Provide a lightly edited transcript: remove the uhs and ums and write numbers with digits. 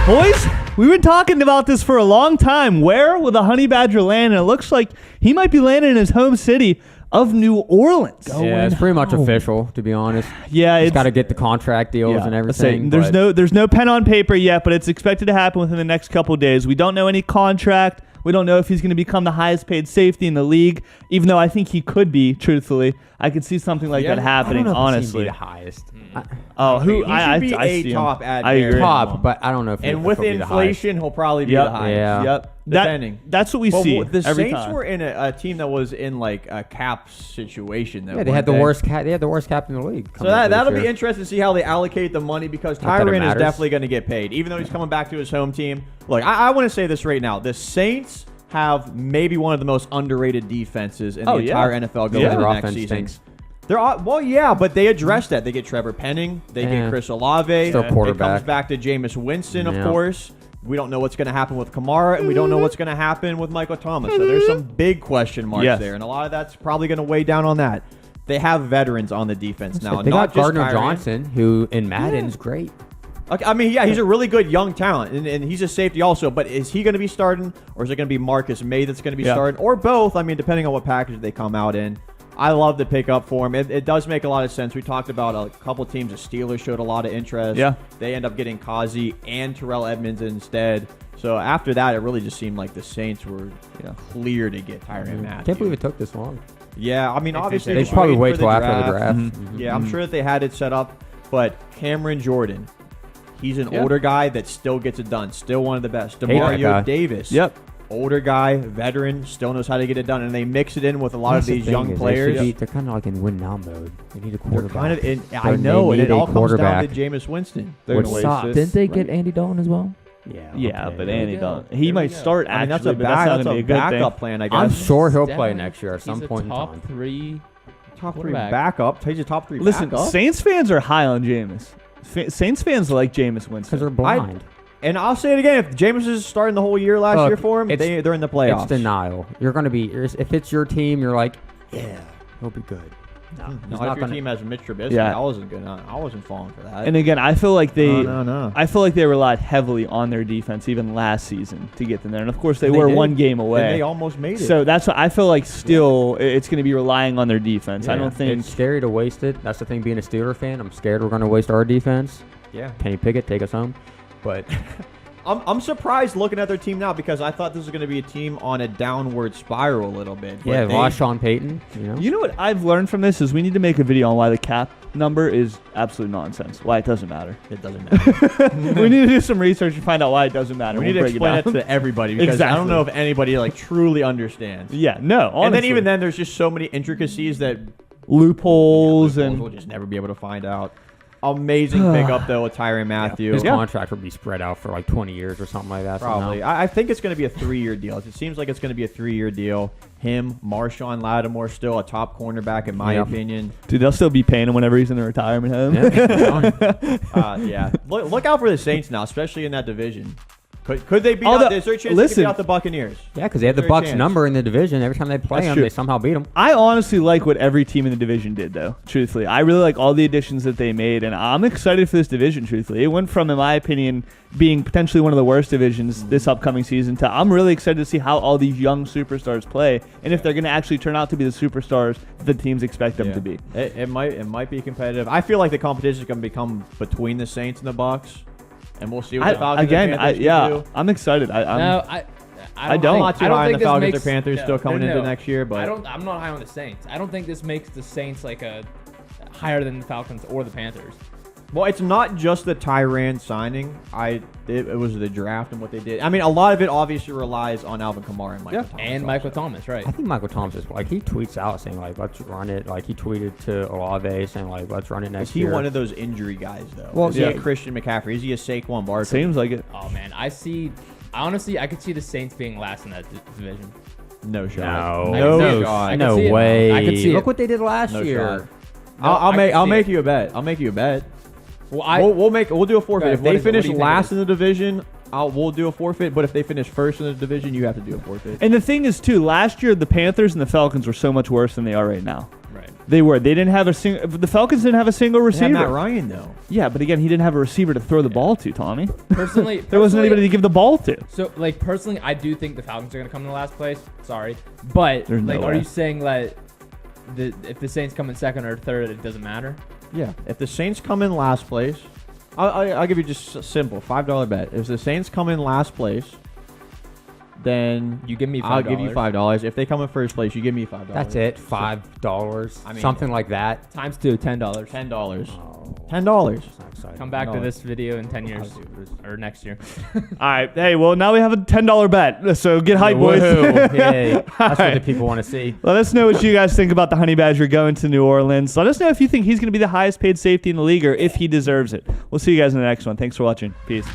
Boys, we've been talking about this for a long time. Where will the Honey Badger land? And it looks like he might be landing in his home city of New Orleans. Yeah, it's pretty much official, to be honest. Yeah, He's it's got to get the contract deals and everything. There's no pen on paper yet, but it's expected to happen within the next couple of days. We don't know any contract. We don't know if he's going to become the highest paid safety in the league, even though I think he could be, truthfully. I could see something like that happening, I don't know honestly. if he's the highest. He should be a top at I agree. Top, but I don't know if and with inflation, he'll probably be Yep. the highest. Yeah. Yep. Depending. That's what we see The every Saints time. were in a team that was in like a cap situation. Though, Yeah, they had the worst cap. They had the worst cap in the league. So that'll be interesting to see how they allocate the money because Not that it Tyrann is matters. definitely going to get paid, even though he's coming back to his home team. Look, I want to say this right now: the Saints have maybe one of the most underrated defenses in the entire NFL going into Their next offense season. stinks. But they addressed that. They get Trevor Penning. They get Chris Olave. Still quarterback. It comes back to Jameis Winston, of Yeah. course. We don't know what's going to happen with Kamara, and we don't know what's going to happen with Michael Thomas. So there's some big question marks there, and a lot of that's probably going to weigh down on that. They have veterans on the defense now. They not got Gardner just Tyrann. Johnson, who in Madden's great. Okay, I mean, yeah, he's a really good young talent, and he's a safety also. But is he going to be starting, or is it going to be Marcus May that's going to be starting, or both? I mean, depending on what package they come out in. I love the pickup for him. It does make a lot of sense. We talked about a couple teams. The Steelers showed a lot of interest. Yeah. They end up getting Kazi and Terrell Edmonds instead. So after that, it really just seemed like the Saints were clear to get Tyrann Mathieu. Can't believe it took this long. Yeah, I mean, obviously They just probably waiting wait for till the after the draft. Mm-hmm. Yeah, I'm sure that they had it set up. But Cameron Jordan, he's an older guy that still gets it done. Still one of the best. that guy. Demario Davis. Yep. Older guy, veteran, still knows how to get it done, and they mix it in with a lot of these young players. They're kind of like in win now mode. They need a They're quarterback. kind of in. They I know, and need it a all comes down quarterback. to Jameis Winston. They're Which gonna waste sucks. it. Didn't they get Andy Dalton as well? Yeah, but Andy we go. Dalton. He There might we go. start I mean, actually, that's a but that's not that's going a to be a good backup thing. plan, I I'm guess. sure he'll play Definitely. next year at some He's a point in top time. 3 top 3 quarterback. backup. He's a top 3 Listen, backup. Saints fans are high on Jameis. Saints fans like Jameis Winston. Because they're blind. And I'll say it again: if Jameis is starting the whole year last Look, year for him, it's- they're in the playoffs. It's denial. You're going to be, if it's your team, you're like, yeah, he'll be good. No, he's Not not if your gonna- team has Mitch Trubisky. Yeah. I wasn't falling for that. And again, I feel like they, No. I feel like they relied heavily on their defense even last season to get them there. And of course, they And were did. one game And away. they almost made it. So that's what I feel like. Still, it's going to be relying on their defense. I Yeah. don't think. It's scary to waste it. That's the thing being a Steeler fan. I'm scared we're going to waste our defense. yeah. Kenny Pickett, take us home. But I'm surprised looking at their team now because I thought this was going to be a team on a downward spiral a little bit. But yeah, they- lost Sean Payton. You know what I've learned from this is we need to make a video on why the cap number is absolute nonsense. Why it doesn't matter. It doesn't matter. We need to do some research and find out why it doesn't matter. we need to We'll break explain it down. to everybody because I don't Exactly. know if anybody like truly understands. Yeah, no. Honestly. And then even then, there's just so many intricacies that loopholes we'll and just never be able to find out. Amazing pickup though with Tyrann Mathieu. His Yeah. contract will be spread out for like 20 years or something like that. Probably. somehow. I think it's going to be a 3-year deal. It seems like it's going to be a 3-year deal. Him, Marshawn Lattimore, still a top cornerback in my Yep. opinion. dude, they'll still be paying him whenever he's in the retirement home. Yeah. Look out for the Saints now, especially in that division. Could they beat All out? the- Is there a chance they listen. could beat out the Buccaneers? Yeah, because they had the Is there a Bucks chance? number in the division. Every time they play That's them, true. they somehow beat them. I honestly like what every team in the division did, though. Truthfully, I really like all the additions that they made, and I'm excited for this division. Truthfully, it went from, in my opinion, being potentially one of the worst divisions this upcoming season to I'm really excited to see how all these young superstars play, and if they're going to actually turn out to be the superstars the teams expect them to be. It might be competitive. I feel like the competition is going to become between the Saints and the Bucks, and we'll see what the Falcons and Panthers can do. I'm excited. I'm I'm not too high on the Falcons or Panthers still coming into next year, but I'm not high on the Saints. I don't think this makes the Saints like a higher than the Falcons or the Panthers. well, it's not just the Tyrann signing. It was the draft and what they did. I mean, a lot of it obviously relies on Alvin Kamara and Michael Thomas. And Michael Thomas, right? I think Michael Thomas is like he tweets out saying like let's run it. Like he tweeted to Olave saying like let's run it next Is he year. one of those injury guys though? Well, is he yeah. a Christian McCaffrey? Is he a Saquon Barkley? seems like it. Oh man, honestly, I could see the Saints being last in that division. No shot. No, I No can see it. shot. I can no see it. way. I can see Look it. what they did last No year. shot. No, I'll I make can see make it. you a bet. I'll make you a bet. Well, We'll do a forfeit. Right, If what they is it? What finish do you think last it in the division, we'll do a forfeit. But if they finish first in the division, you have to do a forfeit. And the thing is, too, last year the Panthers and the Falcons were so much worse than they are right now. right. They were. They didn't have a single. The Falcons didn't have a single They had receiver. Matt Ryan though. Yeah, but again, he didn't have a receiver to throw the ball to. Tommy, Personally, there wasn't anybody to give the ball to. So, like, personally, I do think the Falcons are going to come in the last place. Sorry. But, There's no like, are way. you saying that if the Saints come in second or third, it doesn't matter? Yeah. If the Saints come in last place, I'll give you just a simple $5 bet. If the Saints come in last place, then You give me $5. I'll give you $5. If they come in first place, you give me $5. That's it. $5. I mean- Something like that. Times 2, $10. $10. Oh, $10. that's not exciting. Come back to No. this video in 10 years or next year. All right. Hey, well, now we have a $10 bet. So get hype, boys. Woohoo. Yay. That's what the Alright. people want to see. Let us know what you guys think about the Honey Badger going to New Orleans. Let us know if you think he's going to be the highest paid safety in the league or if he deserves it. We'll see you guys in the next one. Thanks for watching. Peace.